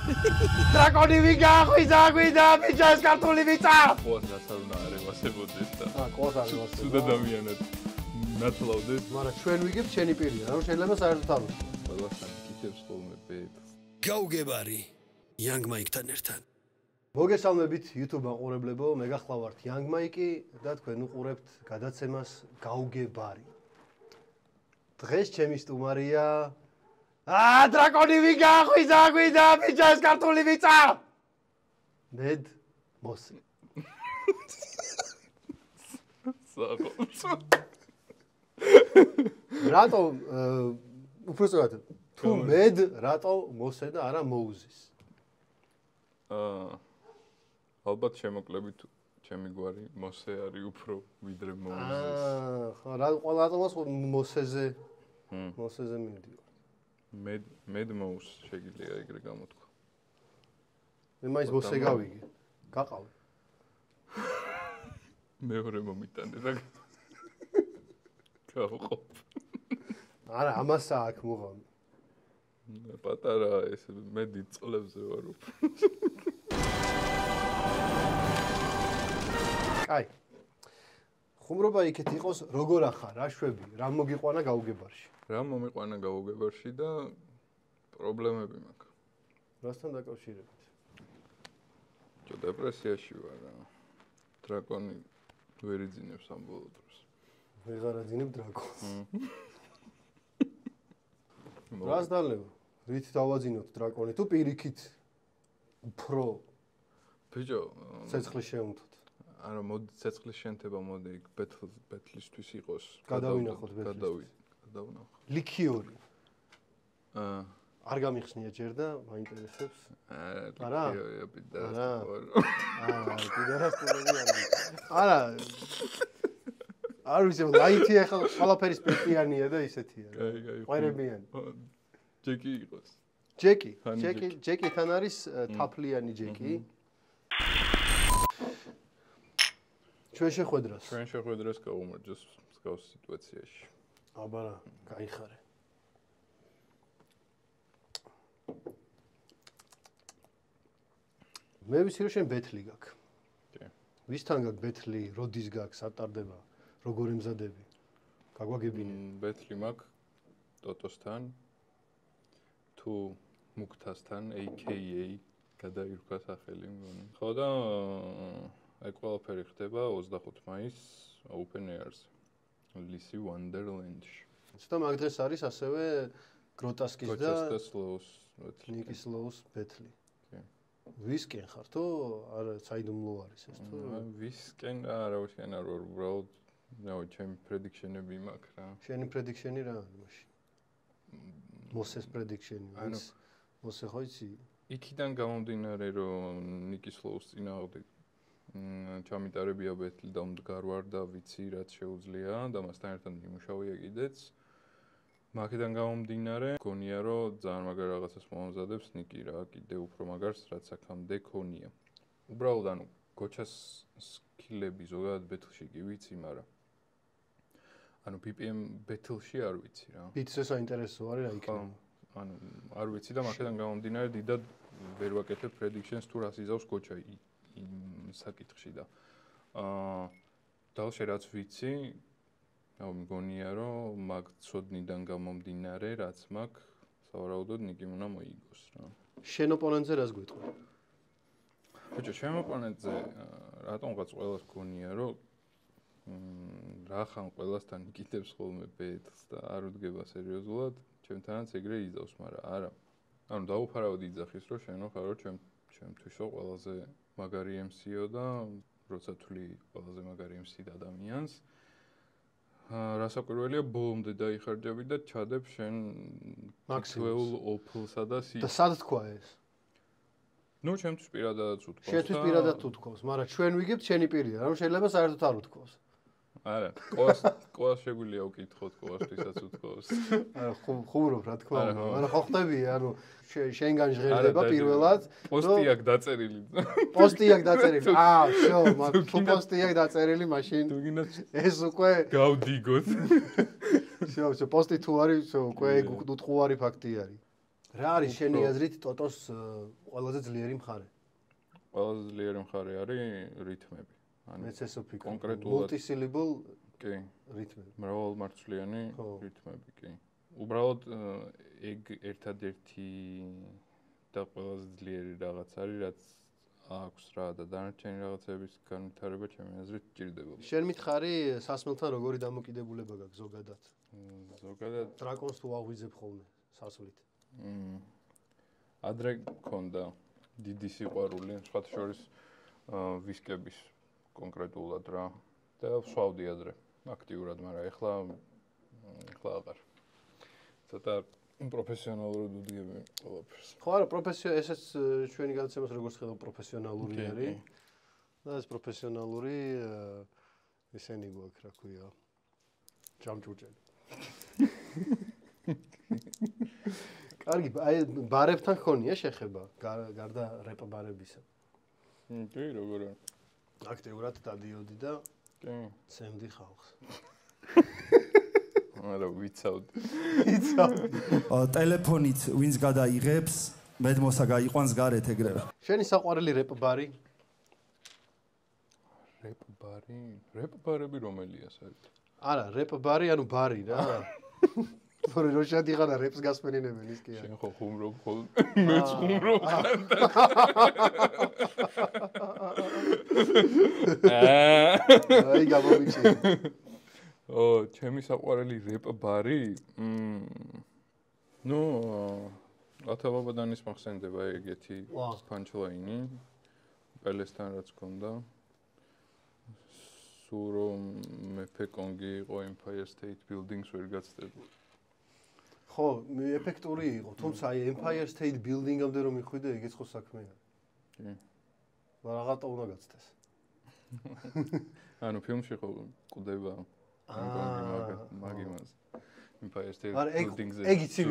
დრაკონი ვიგახვიდა გვიდა ბიჭას ქართული ვიწა ყოს რაცაუნა არევასებოდეს და ყოს არევასებოდეს სულ ადამიანად ნათლავდეს მაგრამ ჩვენ ვიგებთ შენი პირია რა შეიძლება საერთოდ არ ვთქვა ყველასთან გითებს ხოლმე ბედს გაუგებარი Young Mike-თან ერთად მოგესალმებით YouTube მაყურებლებო მე გახლავართ Young Mike და თქვენ უყურებთ გადაცემას გაუგებარი დღეს ჩემი სტუმარია დრაკონი ვიგახვიდა გვიდა ბიჭას ქართული ვიწა მედ მოსე რატო უბრალოდ თუ მედ რატო მოსე და არა მოუზის ალბათ შემოკლებით ჩემი გვარი მოსე არის უფრო ვიდრე მოუზის ხო რა ყველა ატომას მოსეზე მივდივარ მედ მოუს შეგიძლია ეგრე გამოთქვა მე მაინც მოსე გავიგე გაყავი მეორე მომიტანე რა გავყოფ არა ამასა აქ მოღავ პატარა ეს მე დიდწოლებზე ვარ კაი ხუმრობა იქეთ იყოს როგორ ახარ რა შვები რა მოგიყვანა გაუგებარში რა მომიყვანა გაუგებარში და პრობლემები მაქვს რასთან დაკავშირებით ჯო დეპრესიაში ვარ რა დრაკონი ვერ იძინებს ამ ბოლო დროს ვეღარ აძინებ დრაკონს რას დალევა რით დავაძინოთ დრაკონი თუ პირიქით უფრო ბიჭო ცეცხლი შეუნთოთ არა მოდი ცეცხლის შენთება მოდი იქ ბეთლისთვის იყოს გადავინახოთ ბეთლისთვის გადავნახო ლიქიორი არ გამიხსნია ჯერ და მაინტერესებს არა არა არ ვიცი ლაითი ახლა ყველაფერი სპეციალია და ისეთია ყვერებიანი ჯეკი იყოს ჯეკი თან არის თაფლიანი ჯეკი ჩვენ შეხვედრას გავუმარჯოს მსგავს სიტუაციაში აბარა გაიხარე მე ვიცი რომ შენ ბეთლი გაქვს ვისთან გაქვს ბეთლი როდის გაქვს ატარდება როგორ ემზადები გაგვაგებინე ბეთლი მაქვს ტოტოსთან თუ მუქთასთან AKA გადაირქვა სახელი მგონი ხო და აი ყველაფერი ხდება 25 მაისს Open Airs Lisi Wonderland-ში. ცოტა მაგ დღეს არის ასევე გროტასკის და ნიკი სლოუს ბეთლი. ვისკენ ხარ თუ არა საიდუმლო არის ეს თუ ვისკენ არა ვისკენ არ ვარ უბრალოდ ნაო ჩემი პრედიქშენები მაქვს რა. შენი პრედიქშენი რა არის მაშინ? მოსეს პრედიქშენი. მოსე ხო იცი? იქიდან გამომდინარე რომ ნიკი სლოუს წინააღმდეგ ჩამიტარებია ბეთლი და მდგარ ვარ და ვიცი რაც შეუძლია და მასთან ერთად მიმუშავია კიდეც მაგიდან გამომდინარე გონია რომ ძალიან მაგარ რაღაცას მომზადებს ნიკი რა კიდე უფრო მაგარს რაც აქამდე ქონია უბრალოდ ანუ გოჩას სკილები ზოგადად ბეთლში კი ვიცი მაგრამ ანუ BPM ბეთლში არ ვიცი რა ბიტზე საინტერესო არის რა იქნება ანუ არ ვიცი და მაგიდან გამომდინარე დიდად ვერ ვაკეთებ predictions თუ რას იზავს გოჩა საკითხში და დალშე რაც ვიცი მგონია რომ მაგ ცოდნიდან გამომდინარე რაც მაქვს სავარაუდოდ ნიკი უნდა მოიგოს რა შენ ოპონენტზე რას გვიტყვი ბიჭო შენ ოპონენტზე რატომღაც ყველას გონია რომ რა ხან ყველასთან იკითხებს ხოლმე ბეთს და არ უდგება სერიოზულად ჩემთანაც ეგრე იზავს მაგრამ არა ანუ დაუფარავდი იძახის რომ შენო ხარო ჩემთვისო ყველაზე მაგარი MC-ო და როცა თვლი ყველაზე მაგარი MC და ადამიანს რასაკვირველია ბოლომდე დაიხარჯები და ჩადებ შენ მაქსიმალ ოფლსა და და სად თქვა ეს ნუ ჩემთვის პირადადაც უთქვას შენთვის პირადად უთქვას მაგრამ ჩვენ ვიგებთ შენი პირია რომ შეიძლება საერთოდ არ უთქვას არა ყოს შეგვიძლია უკითხოთ ყოსთვისაც უთქვას არა ხუმრობ რა თქმა უნდა მაგრამ ხო ხტები ანუ შენგან ჟღერდება პირველად პოსტი აქვს დაწერილი შო მაგ პოსტი აქვს დაწერილი მაშინ ეს უკვე გავდიგოთ შო პოსტი თუ არის უკვე უტყუარი ფაქტი არის რა არის შენი აზრით ტოტოს ყველაზე ძლიერი მხარე? ყველაზე ძლიერი მხარე არის რითმები. მეც ესე ვფიქრობ. კონკრეტულად multi-syllable კი, რითმები. მრავალმარცვლიანი რითმები, კი. უბრალოდ ეგ ერთადერთი და ყველაზე ძლიერი რაღაც არის, რაც აქვს რა და დანარჩენი რაღაცების განვითარება ჩემი აზრით ჭირდებოდა. შენ მითხარი სასმელთან როგორი დამოკიდებულება გაქვს ზოგადად? ზოგადად დრაკონს თუ აღვიძებ ხოლმე სასვლით. ადრე მქონდა დიდი სიყვარული, სხვათა შორის ვისკების კონკრეტულად რა და ვსვავდი ადრე აქტიურად, მაგრამ ეხლა აღარ. ცოტა პროფესიონალურად უდგები ყველაფერს. ხო არა, ესეც ჩვენი განაცემას როგორც ხედავ პროფესიონალური არის. და ეს პროფესიონალური ესენი გვაქვს, რა ქვია, ჯამჭუჭელი. კარგი, აი ბარებთან ხონია შეხება, გარდა რეპ ბარებისა. კი, როგორ არის? აქტიურად დადიოდი და კი, ცემდი ხალხს. არა, ვიცავდი. ტელეფონით ვინც გადაიღებს, მედმოსა გაიყვანს გარეთ ეგრევე. შენი საყვარელი რეპ ბარი? რეპ ბარი? რეპ ბარები რომელია საერთოდ? არა, რეპ ბარი, ანუ ბარი რა. თორე რო შედიხარ რეპს გასმენინებენ ის კი არა. შენ ხო ხუმრობ ხოლმე? მეც ხუმრობ. აი გამომიჩი. ჩემი საყვარელი რეპ ბარი? ნუ ათალობადანის მახსენდება ეგეთი პანჩლაინი. პელესთან რაც ქონდა. სულ რომ მეფე კონგი იყო Empire State Buildings ვერ გაცდები. ხო, ეფექტური იყო, თუმცა აი Empire State Building-ამდე რომ მიხვიდე, ეგეც ხო საქმეა. კი. რაღაცა უნდა გაცდეს. ანუ ფილმში ხო კვდება მაგიმას. Empire State Buildings-ზე. ეგ იცი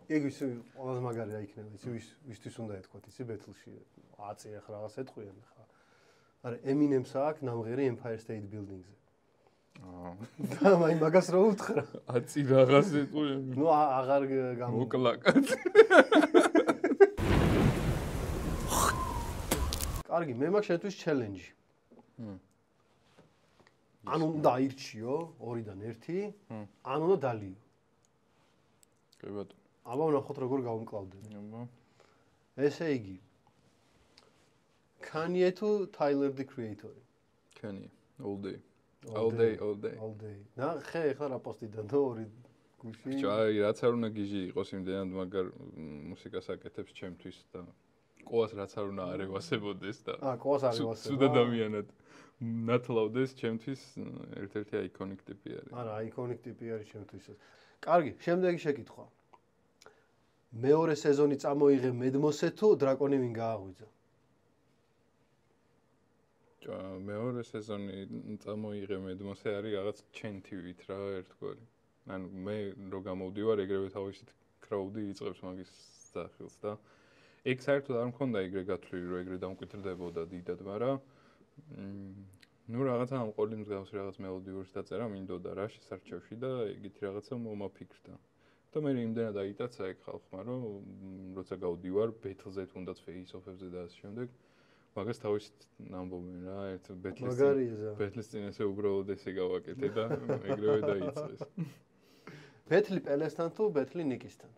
ეგ იცი ყველაზე მაგარი რა იქნება, იცი ვისთვის უნდა ეთქვათ, იცი ბეთლში. აწი ახლა რაღაც ეთყვიან ხა. არა, Eminem-ს აქვს ნამღერი Empire State Buildings-ზე. და მაი მაგას რა უთხრა? აწი რაღაც ეთყვიან. ნუ აღარ მოკლაკად. კარგი, მე მაქვს შენთვის ჩელენჯი. ანუ უნდა ირჩიო 2-დან 1, ანუ უნდა დალიო. კი ბატონო. აბა ვნახოთ როგორ გავუმკლავდები. აბა. ესე იგი. Kanye თუ Tyler the Creator? Kanye, all day. All day. და ხე რა პოსტიდან და 2 გუში. ჩაი, რაც არ უნდა გიჟი იყოს იმდენად მაგარ მუსიკას აკეთებს ჩემთვის და ყოას რაც არ უნდა არევასებოდეს და ყოას არევასებო. სულ ადამიანად ნათლავდეს ჩემთვის ერთ-ერთი აიკონიკ ტიპი არის. არა, აიკონიკ ტიპი არის ჩემთვისაც. კარგი, შემდეგი შეკითხვა. მეორე სეზონი წამოიღე მედმოსე თუ დრაკონი ვინ გააღვიძა? მეორე სეზონი წამოიღე მედმოსე არის რაღაც ჩენთივით რა ერთგვარი. ანუ მე რო გამოვდივარ ეგრევე თავისით კრაუდი იწყებს მაგის სახელს და ეგ საერთოდ არ მქონდა ეგრე გათვლილი რომ ეგრე დამკვიდრდებოდა დიდად, მაგრამ ნუ რაღაცა ამ ყოლის მსგავსი რაღაც მელოდიურს დაწერა მინდოდა რა შესარჩევში და ეგეთი რაღაცა მომაფიქრდა. და მე იმდენად აიტაცა ეგ ხალხმა რომ როცა გავდივარ ბეთლზე თუნდაც face-off-ებზე და ასე შემდეგ მაგას თავისით ნამბობენ რა ერთ ბეთლის წინ ესე უბრალოდ ესე გავაკეთე და ეგრევე დაიწყეს. ბეთლი პელესთან თუ ბეთლი ნიკისთან?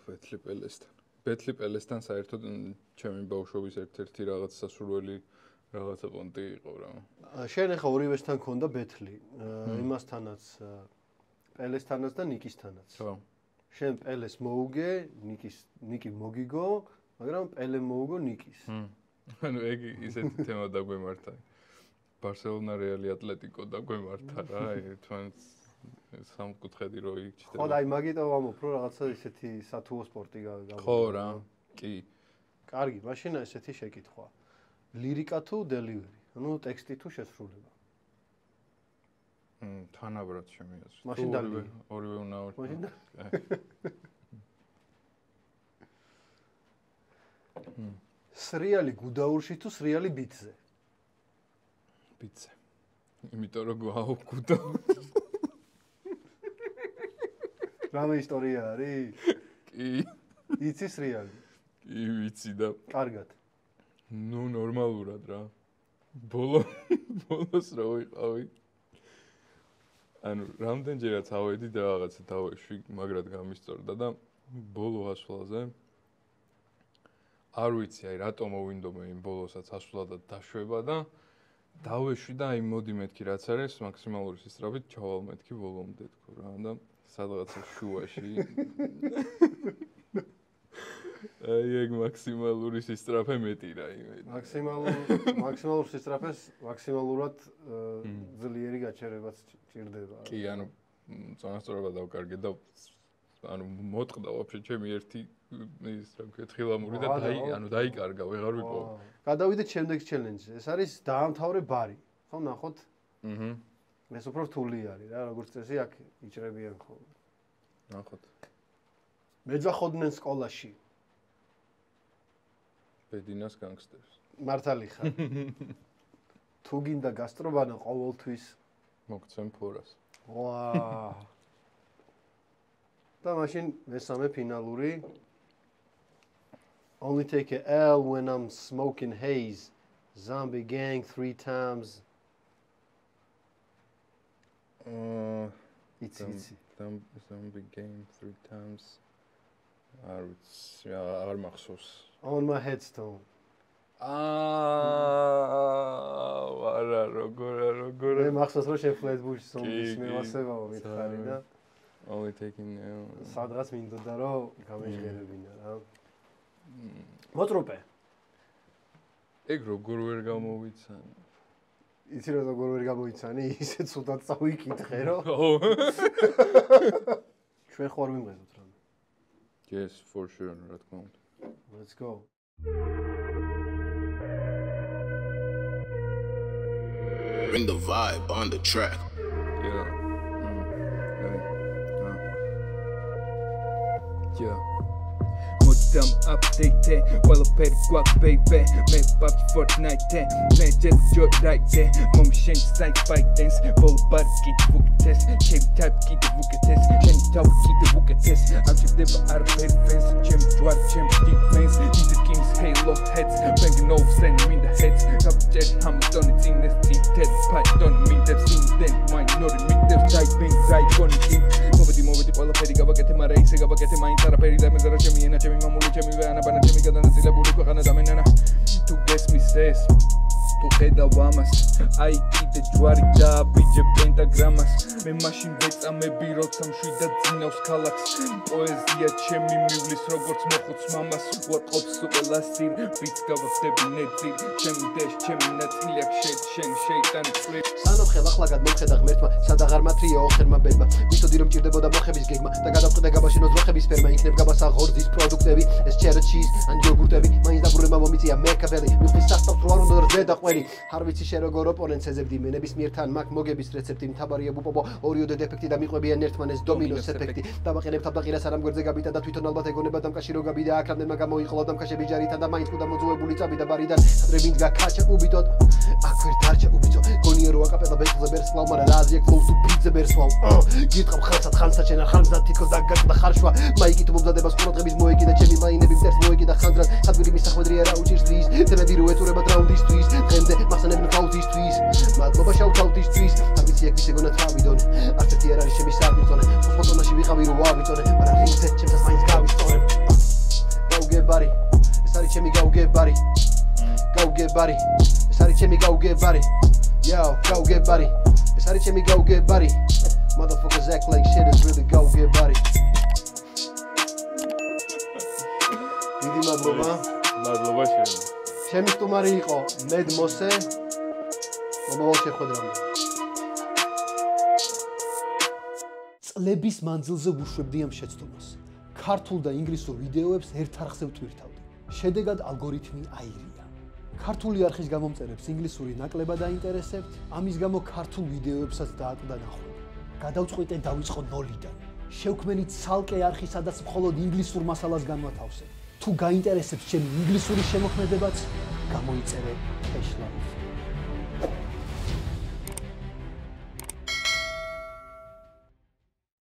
ბეთლი პელესთან. ბეთლი პელესთან საერთოდ ჩემი ბავშვობის ერთ-ერთი რაღაც სასურველი რაღაცა პონტი იყო რა. შენ ახლა ორივესთან ქონდა ბეთლი, იმასთანაც პელესთანაც და ნიკისთანაც. ხო. შენ პელეს მოუგე, ნიკი მოგიგო, მაგრამ პელე მოუგო ნიკის. ანუ ეგ ისეთი თემა დაგვემართა. ბარსელონა რეალი ატლეტიკო დაგვემართა რა, ერთმანეთს სამკუთხედი რო იქჩნდა. ხო, აი მაგიტო ვამბობ, რომ რაღაცა ისეთი სათუო სპორტი გამოვიდა. ხო რა, კი. კარგი, მაშინ ესეთი შეკითხვა. ლირიკა თუ დელივერი? ანუ ტექსტი თუ შესრულება? თანაბრად შემიაზრდა. მაშინ დალიო. ორივე უნდა მაშინ სრიალი გუდაურში თუ სრიალი ბიტზე? ბიტზე. იმიტომ რომ გვაუგუდო. რამე ისტორია არის? კი. იცის რეალი? კი, ვიცი და კარგად. ნუ ნორმალურად რა. ბოლოს რა ვიყავი. ანუ რამდენჯერაც ავედი და რაღაცა დავეშვი, მაგრად გამისწორდა და ბოლო ასვლაზე არ ვიცი, აი რატომ მოვინდომე იმ ბოლოსაც ასვლა და დაშვება და დავეშვი და აი მოდი მეთქი რაც არის მაქსიმალური სისწრაფით ჩავალ მეთქი ბოლომდე თქო რა და სადღაცა შუაში აი ეგ მაქსიმალური სისწრაფე მეტი რა იმედი. მაქსიმალურ სისწრაფეს მაქსიმალურად ძლიერი გაჩერებაც ჭირდება. კი, ანუ წონასწორობა დავკარგე და ანუ მოტყდა ვაფშე ჩემი ერთი ის რა ქვია თხილამური და დაიკარგა, ვეღარ ვიპოვა. გადავიდეთ შემდეგ ჩელენჯზე. ეს არის დაამთავრე ბარი. ხო, ნახოთ? ეს უფრო რთული არის რა, როგორც წესი აქ იჭრებიან ხოლმე. ნახოთ. მეძახოდნენ სკოლაში. ბედინას განგსტერს. მართალი ხარ. თუ გინდა გასტრობანა ყოველთვის მოგცემ ფორას. ვა. და მაშინ მესამე ფინალური. Only take a L when I'm smoking haze. Zombie gang 3 times. It's Zombie gang 3 times. არ მახსოვს. On my headstone. არა, როგორ. მე მახსოვს რომ შენ Flatbush Zombies მევასებაო მითხარი და only taking სადღაც მინდოდა რომ გამეჟღერებინა რა. მოტროპე. ეგ როგორ ვერ გამოვიცანი? იცი რომ როგორ ვერ გამოიცანი? ისე ცუდად წავიკითხე რომ. ჩვენ ხوار ვიმღეროთ რა. Yes, for sure, რა თქმა უნდა. Let's go. Bring the vibe on the track. Yeah. Yeah. Modam update, well paid guac baby. Make pop Fortnite, legend joy right there. Mom shen side fight dance, ball bar kid book test, shape type kid book test, shen top kid book test. After the are fence, champ dwarf champ defense. The king's halo heads, banging off send me the heads. Capture Hamilton it's in the seated python me the scene then minority me the typing right on him. Movie all paid gabakete mara ise gabakete main tara peri da mezara chemi ena chemi mamuli chemi vana bana chemi gadanazilebuli ქვეყანა და მენანა თუ გესმის ეს თუ ხედავ ამას აი კიდე ჯვარი დააბიჯე პენტაგრამას მე მაშინ ვეწამები როცა მშვიდად ძინავს ქალაქს პოეზია ჩემი მივლის როგორც მოხუც მამას უარყოფს უყელასիր ვიც გავხდები ნეძილ ჩემი დეშ ჩემი ნაწილი აქ შენ შეიტანი წვირ სანამ ხელახლაგად მომხედა ღმერთმა სადაღარ მათრია ოხერმა ბედმა ვიტოდი რომ ჭირდებოდა მოხების გეგმა და გადავყდა გაბაშინოს როხების ფერმა იქნებ გაბასა ღორძის პროდუქტები ეს ჩერჩის ან იოგურტები მაინც დაბრუნება მომიწია მეკაბელი მიხვის სასწავლო არ უნდა ზედა ყველი არ ვიცი შე როგორ ოპონენტს ეძებდი მე ნებისმიერთან მაგ მოგების რეცეპტი მთავარია ბუპობო ორიოდე დეფექტი და მიყვებიან ერთმანეს დომინოს ეფექტი დავაყენებ თავდაყირას არ ამგვერდზე გაბიტა და თვითონ ალბათ ეგონება დამკაში რო გაბიდა აქ რამდენმა გამოიყოლა დამკაშები ჯარითან და მაინც კუდა მოძუებული წაბიდა ბარიდან ადრე ვინც გაკაჩა უბიტოდ აქ ვერ დარჩა უბიწო გონია რო აკაპელა ბეჭზე ბერსლავ მაგრამ რაზია close to pizza ბერსლავ გიტყავ ხანსად შენ ხანსად თითქოს დაგაკდა ხარშვა მაიკით მომზადებას ყურადღების მოეკიდა ჩემი მაინები მტერს მოეკიდა ხანძრად ხადვირი მისახვედრია რა უჭირსთვის თემები რო ეთურება დრაუნდისთვის დღემდე მახსენებენ ხაუთისთვის მადლობა შავთავთისთვის არ ვიცი ეგ ისე გონა თავიდონ არც ერთი არ არის ჩემი საფრთხე ფოტონაში ვიყავი რო ვავიწონე მაგრამ რინგზე ჩემს მაინც გავისწორე გაუგებარი ეს არის ჩემი გაუგებარი გაუგებარი ეს არის ჩემი გაუგებარი yo გაუგებარი ეს არის ჩემი გაუგებარი motherfuckers act like shit is really გაუგებარი დიდი მადლობა შენ ჩემი სტუმარი იყო მედ მოსე მომავალ შეხვედრამდე წლების მანძილზე ვუშვებდი ამ შეცდომას ქართულ და ინგლისურ ვიდეოებს ერთ არხზე ვტვირთავდი შედეგად ალგორითმი აირია ქართული არხის გამომწერებს ინგლისური ნაკლებად დაინტერესებთ ამის გამო ქართულ ვიდეოებსაც დააკვდა ნახვი გადავწყვიტე დავიწყო ნოლიდან შევქმნით ცალკე არხი სადაც მხოლოდ ინგლისურ მასალას განვათავსებ თუ გაინტერესებს ჩემი ინგლისური შემოქმედებაც გამოიწერე Cash Life